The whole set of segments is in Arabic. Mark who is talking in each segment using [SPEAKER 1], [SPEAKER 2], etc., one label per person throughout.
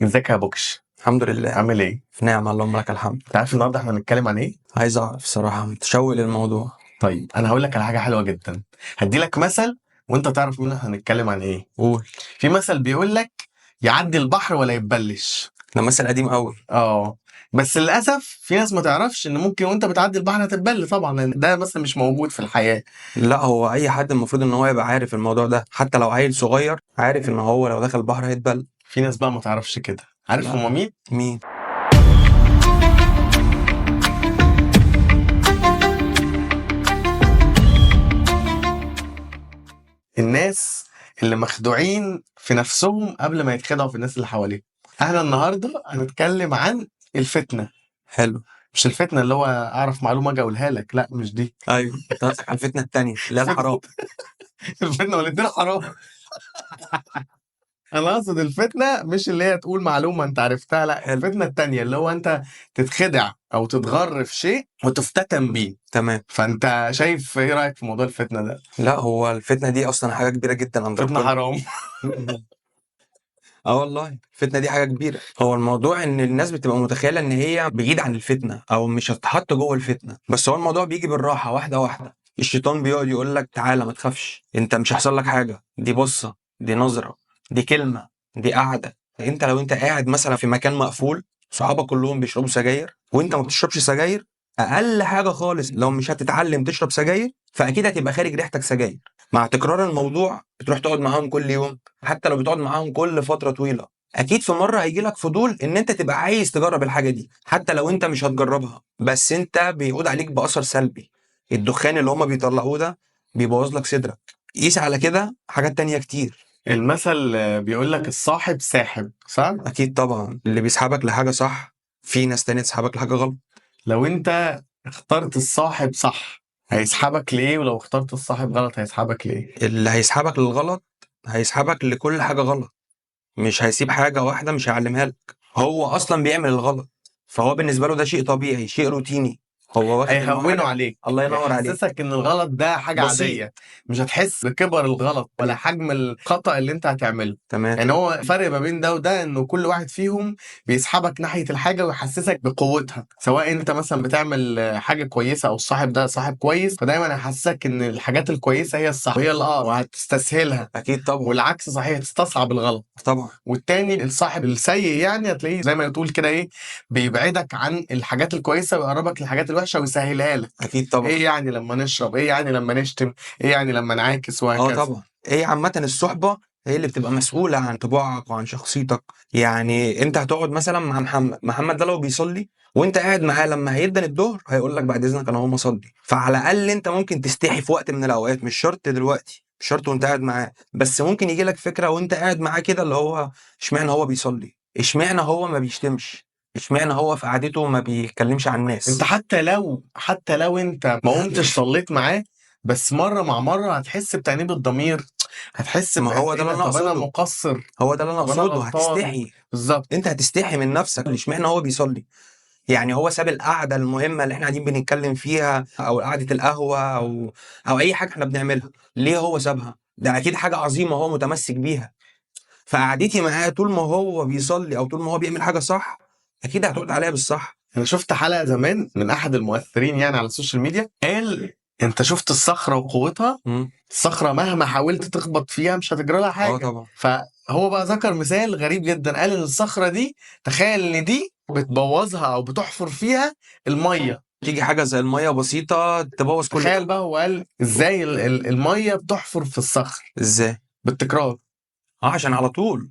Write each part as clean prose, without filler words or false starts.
[SPEAKER 1] ازيك يا بوكش؟
[SPEAKER 2] الحمد لله.
[SPEAKER 1] عامل ايه؟
[SPEAKER 2] في نعمة، اللهم لك الحمد.
[SPEAKER 1] انت عارف النهارده احنا هنتكلم عن ايه؟
[SPEAKER 2] عايز اعرف صراحة، متشوق للموضوع.
[SPEAKER 1] طيب انا هقول لك على حاجه حلوه جدا. هدي لك مثل وانت تعرف منه هنتكلم عن ايه.
[SPEAKER 2] قول.
[SPEAKER 1] في مثل بيقول لك يعدي البحر ولا يتبلش.
[SPEAKER 2] ده مثل قديم قوي.
[SPEAKER 1] بس للاسف في ناس ما تعرفش ان ممكن وانت بتعدي البحر هتتبل، طبعا لأن ده مثل مش موجود في الحياه.
[SPEAKER 2] لا، هو اي حد المفروض ان هو يبقى عارف الموضوع ده، حتى لو عيل صغير عارف ان هو لو دخل البحر هيتبل.
[SPEAKER 1] في ناس بقى ما تعرفش كده. عارف
[SPEAKER 2] لا.
[SPEAKER 1] هما مين؟
[SPEAKER 2] مين؟
[SPEAKER 1] الناس اللي مخدوعين في نفسهم قبل ما يتخدعوا في الناس اللي حواليهم. احنا النهارده هنتكلم عن الفتنه.
[SPEAKER 2] حلو.
[SPEAKER 1] مش الفتنة اللي هو أعرف معلومة أجي أقولها لك، لا مش دي.
[SPEAKER 2] ايوه، انت قصدك على الفتنة التانية اللي هي الحرام.
[SPEAKER 1] الفتنة والاتنين حرام. أنا أقصد الفتنة مش اللي هي تقول معلومة أنت عرفتها، لا
[SPEAKER 2] حلو.
[SPEAKER 1] الفتنة التانية اللي هو أنت تتخدع أو تتغر في شيء وتفتتن بيه.
[SPEAKER 2] تمام.
[SPEAKER 1] فأنت شايف إيه رأيك في موضوع الفتنة ده؟
[SPEAKER 2] لا، هو الفتنة دي اصلا حاجة كبيرة جدا عند
[SPEAKER 1] فتنة
[SPEAKER 2] ربنا.
[SPEAKER 1] حرام.
[SPEAKER 2] اه والله الفتنة دي حاجة كبيرة. هو الموضوع ان الناس بتبقى متخيلة ان هي بعيد عن الفتنة او مش هتتحط جوه الفتنة، بس هو الموضوع بيجي بالراحة، واحدة واحدة. الشيطان بيقعد يقول لك تعالى ما تخافش، انت مش هيحصل لك حاجة، دي بصة، دي نظرة، دي كلمة، دي قعدة. انت لو انت قاعد مثلا في مكان مقفول، صحابك كلهم بيشربوا سجاير وانت ما بتشربش سجاير، اقل حاجة خالص لو مش هتتعلم تشرب سجاير فاكيد هتبقى خارج ريحتك سجاير. مع تكرار الموضوع بتروح تقعد معاهم كل يوم، حتى لو بتقعد معاهم كل فترة طويلة، اكيد في مرة هيجيلك فضول ان انت تبقى عايز تجرب الحاجة دي، حتى لو انت مش هتجربها بس انت بيعود عليك بأثر سلبي. الدخان اللي هما بيطلعوه ده بيبوظ لك صدرك. قيس على كده حاجات تانية كتير.
[SPEAKER 1] المثل بيقول لك الصاحب ساحب، صح؟
[SPEAKER 2] اكيد طبعا، اللي بيسحبك لحاجة صح في ناس تانية تسحبك لحاجة غلط.
[SPEAKER 1] لو أنت اخترت الصاحب صح هيسحبك ليه، ولو اخترت الصاحب غلط هيسحبك ليه؟
[SPEAKER 2] اللي هيسحبك للغلط هيسحبك لكل حاجة غلط، مش هيسيب حاجة واحدة مش هيعلمها لك. هو أصلا بيعمل الغلط، فهو بالنسبة له ده شيء طبيعي، شيء روتيني، هو واخد إن هو
[SPEAKER 1] هيهونوا
[SPEAKER 2] حاجة.
[SPEAKER 1] عليك،
[SPEAKER 2] الله ينور عليك.
[SPEAKER 1] هيحسسك ان الغلط ده حاجة
[SPEAKER 2] بسيط.
[SPEAKER 1] عادية. مش هتحس بكبر الغلط ولا حجم الخطأ اللي انت هتعمله.
[SPEAKER 2] تمام.
[SPEAKER 1] يعني هو فرق ما بين ده وده انه كل واحد فيهم بيسحبك ناحية الحاجة ويحسسك بقوتها، سواء انت مثلا بتعمل حاجة كويسة او الصاحب ده صاحب كويس، فدايما هيحسسك ان الحاجات الكويسة هي الصح وهي وهتستسهلها.
[SPEAKER 2] أكيد طبعا.
[SPEAKER 1] والعكس صحيح، تستصعب الغلط.
[SPEAKER 2] طبعا.
[SPEAKER 1] والتاني الصاحب السيء يعني هتلاقيه زي ما تقول كده ايه، بيبعدك عن الحاجات الكويسه ويقربك للحاجات الوحشه ويسهلها لك.
[SPEAKER 2] أكيد طبعا.
[SPEAKER 1] ايه يعني لما نشرب، ايه يعني لما نشتم، ايه يعني لما نعاكس
[SPEAKER 2] اه
[SPEAKER 1] وهكذا.
[SPEAKER 2] طبعا. هي عامة الصحبة هي اللي بتبقى مسؤولة عن طباعك وعن شخصيتك. يعني انت هتقعد مثلا مع محمد ده لو بيصلي وانت قاعد معاه، لما هيدن الظهر هيقول لك بعد اذنك انا هقوم اصلي، فعلى الاقل انت ممكن تستحي في وقت من الاوقات، مش شرط دلوقتي، مش شرط وانت قاعد معاه، بس ممكن يجي لك فكرة وانت قاعد معاه كده اللي هو اشمعنى هو بيصلي، اشمعنى هو ما بيشتمش، اشمعنى هو في قعدته ما بيتكلمش عن الناس.
[SPEAKER 1] انت حتى لو انت ما قمتش صليت معاه، بس مره مع مره هتحس بتأنيب الضمير، هتحس
[SPEAKER 2] ما هو ده
[SPEAKER 1] ايه
[SPEAKER 2] اللي
[SPEAKER 1] ده،
[SPEAKER 2] انا
[SPEAKER 1] طب انا
[SPEAKER 2] اقصده.
[SPEAKER 1] مقصر،
[SPEAKER 2] هو ده اللي انا
[SPEAKER 1] طب انا
[SPEAKER 2] اقصده،
[SPEAKER 1] غلطان.
[SPEAKER 2] هتستحي.
[SPEAKER 1] بالظبط.
[SPEAKER 2] انت هتستحي من نفسك، اشمعنى هو بيصلي. يعني هو ساب القعده المهمه اللي احنا قاعدين بنتكلم فيها، او قعده القهوه، او اي حاجه احنا بنعملها، ليه هو سابها؟ ده اكيد حاجه عظيمه هو متمسك بيها. فقعدتي معاه طول ما هو بيصلي او طول ما هو بيعمل حاجه صح، اكيد هتقعد عليها بالصح.
[SPEAKER 1] انا شفت حلقه زمان من احد المؤثرين يعني على السوشيال ميديا، قال انت شفت الصخره وقوتها، الصخره مهما حاولت تخبط فيها مش هتجرى لها حاجه.
[SPEAKER 2] طبعا.
[SPEAKER 1] فهو بقى ذكر مثال غريب جدا، قال ان الصخره دي تخيل ان دي بتبوظها او بتحفر فيها الميه.
[SPEAKER 2] تيجي حاجه زي الميه بسيطه تبوظ كل
[SPEAKER 1] تخيل بقى، هو قال ازاي الميه بتحفر في الصخر
[SPEAKER 2] ازاي.
[SPEAKER 1] بالتكرار.
[SPEAKER 2] عشان على طول.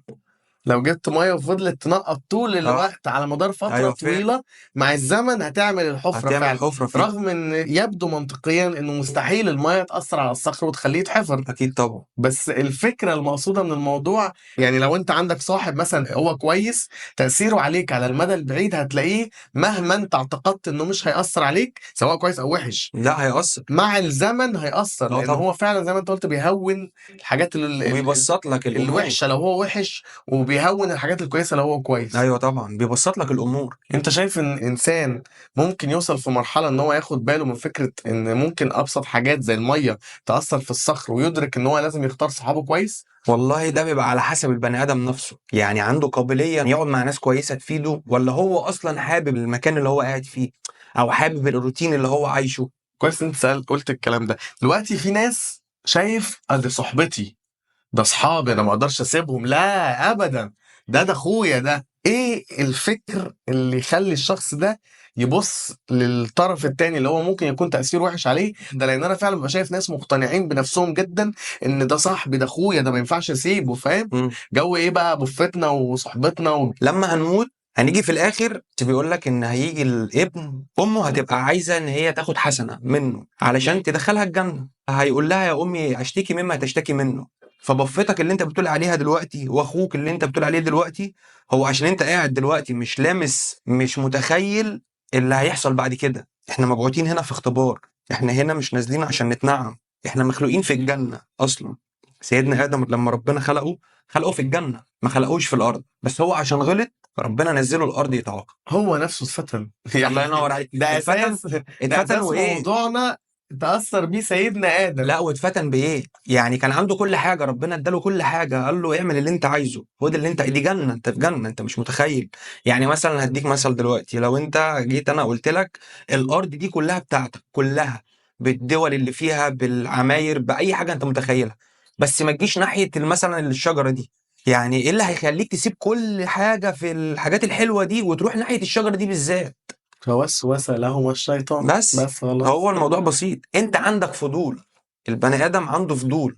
[SPEAKER 1] لو جبت ميه وفضلت تنقط طول
[SPEAKER 2] اه.
[SPEAKER 1] الوقت على مدار فتره
[SPEAKER 2] ايوه فعلا.
[SPEAKER 1] طويله، مع الزمن هتعمل الحفره
[SPEAKER 2] هتعمل
[SPEAKER 1] فعلا.
[SPEAKER 2] حفره فيه.
[SPEAKER 1] رغم ان يبدو منطقيا انه مستحيل الميه تاثر على الصخر وتخليه يتحفر،
[SPEAKER 2] اكيد طبعا.
[SPEAKER 1] بس الفكره المقصوده من الموضوع يعني لو انت عندك صاحب مثلا هو كويس، تاثيره عليك على المدى البعيد هتلاقيه مهما انت اعتقدت انه مش هياثر عليك سواء كويس او وحش،
[SPEAKER 2] لا هيأثر.
[SPEAKER 1] مع الزمن هيأثر، لان
[SPEAKER 2] طبعا.
[SPEAKER 1] هو فعلا زي ما انت قلت بيهون الحاجات
[SPEAKER 2] وبيبسط لك الامور.
[SPEAKER 1] الوحشه لو هو وحش، وبيهون الحاجات الكويسه لو هو كويس.
[SPEAKER 2] ايوه طبعا بيبسط لك الامور.
[SPEAKER 1] انت شايف ان انسان ممكن يوصل في مرحله ان هو ياخد باله من فكره ان ممكن ابسط حاجات زي الميه تاثر في الصخر، ويدرك ان هو لازم يختار صحابه كويس؟
[SPEAKER 2] والله ده بيبقى على حسب البني ادم نفسه، يعني عنده قابليه يقعد مع ناس كويسه تفيده، ولا هو اصلا حابب المكان اللي هو قاعد فيه او حابب الروتين اللي هو عايشه.
[SPEAKER 1] كويس إن انت قلت الكلام ده. دلوقتي في ناس شايف ادي صحبتي، ده اصحابي، انا ما اقدرش اسيبهم، لا ابدا، ده اخويا. ده ايه الفكر اللي يخلي الشخص ده يبص للطرف التاني اللي هو ممكن يكون تأثير وحش عليه ده؟ لان انا فعلا ببقى شايف ناس مقتنعين بنفسهم جدا ان ده صاحبي، ده اخويا، ده ما ينفعش اسيبه، فاهم؟
[SPEAKER 2] مم.
[SPEAKER 1] جو ايه بقى بفتنا وصحبتنا
[SPEAKER 2] لما هنموت هنيجي في الاخر بيقول لك ان هيجي الابن، امه هتبقى عايزه ان هي تاخد حسنه منه علشان تدخلها الجنه، هيقول لها يا امي اشتكي مما تشتكي منه. فبفتك اللي انت بتقول عليها دلوقتي واخوك اللي انت بتقول عليه دلوقتي، هو عشان انت قاعد دلوقتي مش لامس، مش متخيل اللي هيحصل بعد كده. احنا مبعوثين هنا في اختبار، احنا هنا مش نازلين عشان نتنعم، احنا مخلوقين في الجنه اصلا. سيدنا ادم لما ربنا خلقه في الجنه، ما خلقوش في الارض، بس هو عشان غلط ربنا نزله الارض يتعاقب.
[SPEAKER 1] هو نفسه اتفتن
[SPEAKER 2] الله ينور عليك.
[SPEAKER 1] ده
[SPEAKER 2] اتفتن.
[SPEAKER 1] اساس، ده
[SPEAKER 2] اتفتن
[SPEAKER 1] اساس
[SPEAKER 2] وايه؟
[SPEAKER 1] موضوعنا، تأثر بيه سيدنا آدم.
[SPEAKER 2] لا واتفتن بايه؟ يعني كان عنده كل حاجه، ربنا اداله كل حاجه، قال له اعمل اللي انت عايزه، خد اللي انت، دي جنه، انت في جنه، انت مش متخيل. يعني مثلا هديك مثل دلوقتي، لو انت جيت انا قلت لك الارض دي كلها بتاعتك كلها، بالدول اللي فيها، بالعماير، باي حاجه انت متخيلها، بس ما تجيش ناحيه مثلا الشجره دي، يعني ايه اللي هيخليك تسيب كل حاجه في الحاجات الحلوه دي وتروح ناحيه الشجره دي بالذات؟
[SPEAKER 1] فوسوس لهما الشيطان.
[SPEAKER 2] بس
[SPEAKER 1] بس خلاص.
[SPEAKER 2] هو الموضوع بسيط، انت عندك فضول، البني ادم عنده فضول،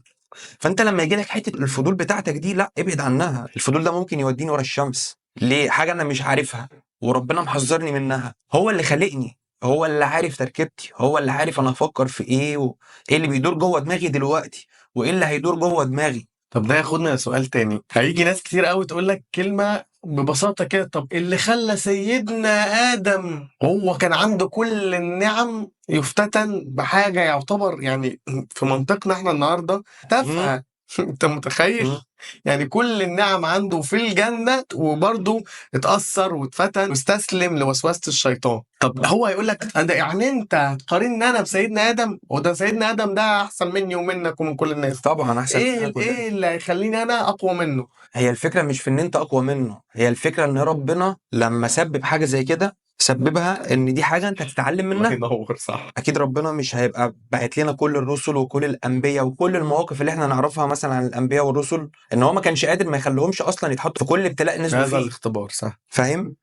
[SPEAKER 2] فانت لما يجي لك حته الفضول بتاعتك دي، لا ابعد عنها. الفضول ده ممكن يوديني ورا الشمس، ليه؟ حاجه انا مش عارفها وربنا محذرني منها. هو اللي خلقني، هو اللي عارف تركيبتي، هو اللي عارف انا افكر في ايه وايه اللي بيدور جوه دماغي دلوقتي وايه اللي هيدور جوه دماغي.
[SPEAKER 1] طب ده ياخدنا لسؤال تاني. هيجي ناس كتير قوي تقول لك كلمة ببساطة كده، طب اللي خلى سيدنا آدم هو كان عنده كل النعم يفتتن بحاجة يعتبر يعني في منطقنا احنا النهاردة
[SPEAKER 2] مم.
[SPEAKER 1] تافهة؟ انت متخيل؟
[SPEAKER 2] مم.
[SPEAKER 1] يعني كل النعم عنده في الجنة وبرضه اتأثر واتفتن واستسلم لوسوسة الشيطان. طب هو يقول لك ده يعني انت هتقارنني انا بسيدنا آدم؟ وده سيدنا آدم ده احسن مني ومنك ومن كل الناس.
[SPEAKER 2] طبعا احسن مننا كلنا.
[SPEAKER 1] ايه اللي هيخليني انا اقوى منه؟
[SPEAKER 2] هي الفكرة مش في ان انت اقوى منه، هي الفكرة ان ربنا لما سبب حاجة زي كده سببها ان دي حاجة انت تتعلم
[SPEAKER 1] الله
[SPEAKER 2] منها.
[SPEAKER 1] ينور، صح.
[SPEAKER 2] اكيد ربنا مش هيبقى باعت لنا كل الرسل وكل الانبياء وكل المواقف اللي احنا نعرفها مثلا عن الانبياء والرسل، ان هو ما كانش قادر ما يخليهمش اصلا يتحطوا في كل ابتلاء نزلوا
[SPEAKER 1] هذا
[SPEAKER 2] فيه.
[SPEAKER 1] الاختبار، صح.
[SPEAKER 2] فاهم؟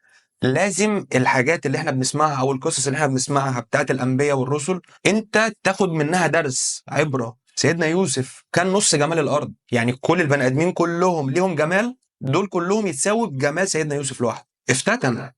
[SPEAKER 2] لازم الحاجات اللي احنا بنسمعها او القصص اللي احنا بنسمعها بتاعت الانبياء والرسل انت تاخد منها درس عبرة. سيدنا يوسف كان نص جمال الارض، يعني كل البني ادمين كلهم ليهم جمال، دول كلهم يتساووا بجمال سيدنا يوسف لوحده. افتتن،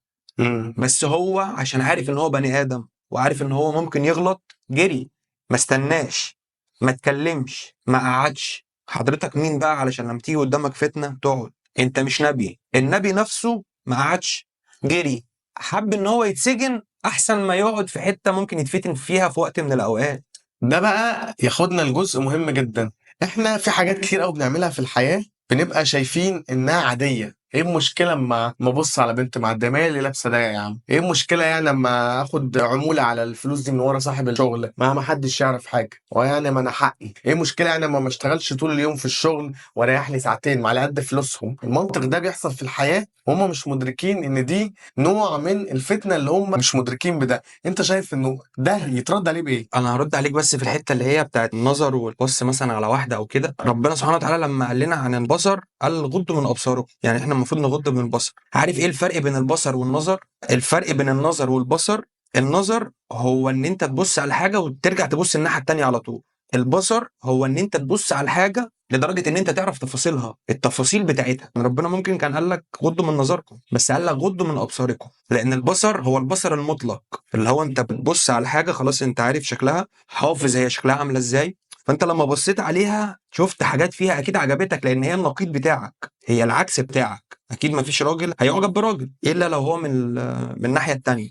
[SPEAKER 2] بس هو عشان عارف ان هو بني ادم وعارف ان هو ممكن يغلط، جري، ما استناش، ما اتكلمش، ما قعدش. حضرتك مين بقى علشان لما تيجي قدامك فتنة تقعد؟ انت مش نبي. النبي نفسه ما قعدش، جري، حب ان هو يتسجن احسن ما يقعد في حتة ممكن يتفتن فيها في وقت من الاوقات.
[SPEAKER 1] ده بقى ياخدنا لجزء مهم جدا. احنا في حاجات كتير قوي بنعملها في الحياة بنبقى شايفين انها عادية. ايه المشكلة اما ابص على بنت معدية؟ ما هي اللي لابسة ده يا عم. ايه المشكلة يعني اما اخد عمولة على الفلوس دي من ورا صاحب الشغل؟ ما حدش يعرف حاجة، ويعني ما انا حقي. ايه المشكلة يعني اما ما اشتغلش طول اليوم في الشغل واريح لي ساعتين ما على قد فلوسهم؟ المنطق ده بيحصل في الحياة وهم مش مدركين ان دي نوع من الفتنة اللي هم مش مدركين بده. انت شايف انه ده يترد عليه بايه؟
[SPEAKER 2] انا هرد عليك بس في الحته اللي هي بتاعت النظر والبص مثلا على واحده او كده. ربنا سبحانه وتعالى لما قال لنا عن البصر قال غضوا من ابصاركم، يعني احنا المفروض نغض من البصر. عارف ايه الفرق بين البصر والنظر؟ الفرق بين النظر والبصر، النظر هو ان انت تبص على حاجه وترجع تبص الناحيه التانيه على طول. البصر هو ان انت تبص على الحاجه لدرجه ان انت تعرف تفاصيلها، التفاصيل بتاعتها. ربنا ممكن كان قال لك غضوا من نظركم، بس قال لك غضوا من ابصاركم، لان البصر هو البصر المطلق، اللي هو انت بتبص على حاجه خلاص انت عارف شكلها، حافظ هي شكلها عامله ازاي، فانت لما بصيت عليها شفت حاجات فيها اكيد عجبتك لان هي النقيض بتاعك، هي العكس بتاعك. اكيد ما فيش راجل هيعجب براجل الا لو هو من الناحيه التانيه.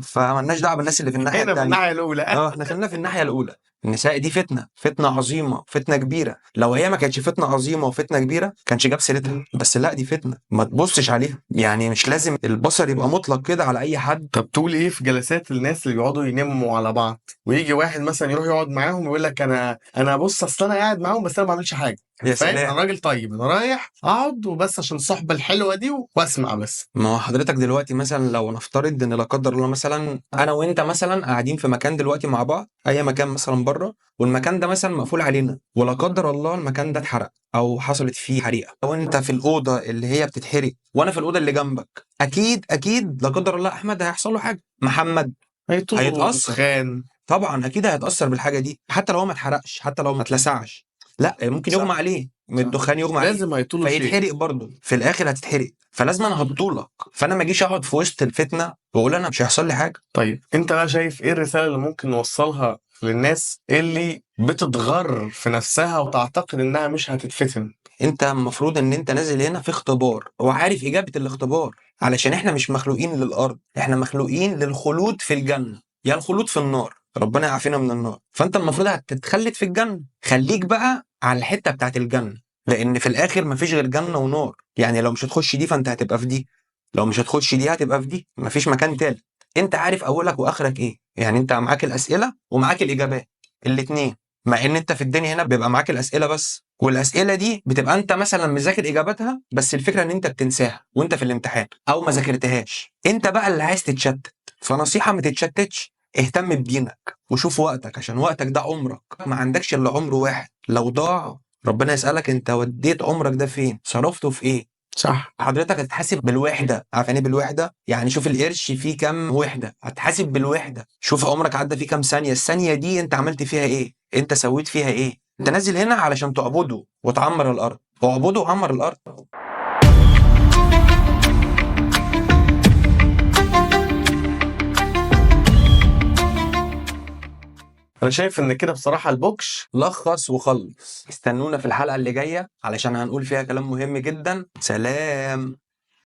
[SPEAKER 2] فمالناش دعوه بالناس اللي في الناحيه
[SPEAKER 1] هنا في
[SPEAKER 2] التانيه.
[SPEAKER 1] الناحية الأولى.
[SPEAKER 2] احنا خلينا في الناحيه الاولى. النساء دي فتنه، فتنه عظيمه، فتنه كبيره. لو هي ما كانتش فتنه عظيمه وفتنه كبيره كانش جاب سيرتها، بس لا دي فتنه ما تبصش عليها. يعني مش لازم البصر يبقى مطلق كده على اي حد.
[SPEAKER 1] طب تقول ايه في جلسات الناس اللي بيقعدوا ينموا على بعض، ويجي واحد مثلا يروح يقعد معاهم ويقول لك انا بص اصل انا قاعد معاهم بس انا ما بعملش حاجه،
[SPEAKER 2] يا
[SPEAKER 1] فاهم؟ انا
[SPEAKER 2] سلام.
[SPEAKER 1] راجل طيب، انا رايح اقعد وبس عشان الصحبه الحلوه دي واسمع بس.
[SPEAKER 2] ما هو حضرتك دلوقتي مثلا لو نفترض ان لا قدر الله مثلا انا وانت مثلا قاعدين في مكان دلوقتي مع بعض، اي مكان مثلا بره، والمكان ده مثلا مقفول علينا، ولا قدر الله المكان ده اتحرق او حصلت فيه حريقه، او انت في الاوضه اللي هي بتتحرق وانا في الاوضه اللي جنبك، اكيد اكيد لا قدر الله احمد هيحصل له حاجه، محمد
[SPEAKER 1] هيطول
[SPEAKER 2] هيتاثر.
[SPEAKER 1] دخان.
[SPEAKER 2] طبعا اكيد هيتاثر بالحاجه دي، حتى لو هو ما اتحرقش، حتى لو ما اتلسعش، لا ممكن يغمى
[SPEAKER 1] صح
[SPEAKER 2] عليه من
[SPEAKER 1] صح،
[SPEAKER 2] الدخان، يغمى عليه
[SPEAKER 1] لازم هيطولوا شيء.
[SPEAKER 2] فيتحرق برضه، في الاخر هتتحرق، فلازم انا هبطولك. فانا ما اجيش اقعد في وسط الفتنه واقول انا مش هيحصل لي حاجه.
[SPEAKER 1] طيب انت بقى شايف ايه الرساله اللي ممكن نوصلها للناس اللي بتتغر في نفسها وتعتقد انها مش هتتفتن؟
[SPEAKER 2] انت المفروض ان انت نازل هنا في اختبار وعارف اجابه الاختبار، علشان احنا مش مخلوقين للارض، احنا مخلوقين للخلود في الجنه، يا الخلود في النار، ربنا يعافينا من النار. فانت المفروض هتتخلد في الجنه، خليك بقى على الحته بتاعت الجنه، لان في الاخر مفيش غير جنه ونار. يعني لو مش هتخش دي فانت هتبقى في دي، لو مش هتخش دي هتبقى في دي، مفيش مكان تالت. انت عارف اولك واخرك ايه، يعني انت معاك الاسئله ومعاك الاجابات الاتنين. مع ان انت في الدنيا هنا بيبقى معاك الاسئله بس، والاسئله دي بتبقى انت مثلا مذاكر اجاباتها، بس الفكره ان انت بتنساها وانت في الامتحان او ما ذاكرتهاش، انت بقى اللي عايز تتشتت. فنصيحه ما تتشتتش، اهتم بدينك وشوف وقتك، عشان وقتك ده عمرك، ما عندكش الا عمر واحد، لو ضاع ربنا يسالك انت وديت عمرك ده فين، صرفته في ايه.
[SPEAKER 1] صح.
[SPEAKER 2] حضرتك هتتحاسب بالوحده، عارف يعني ايه بالوحده؟ يعني شوف القرش فيه كام وحده، هتحاسب بالوحده. شوف عمرك عدى فيه كام ثانيه، الثانيه دي انت عملت فيها ايه، انت سويت فيها ايه. انت نازل هنا علشان تعبده وتعمر الارض، اعبده وعمر الارض.
[SPEAKER 1] انا شايف ان كده بصراحه البوكش.
[SPEAKER 2] لخص وخلص. استنونا في الحلقه اللي جايه علشان هنقول فيها كلام مهم جدا. سلام.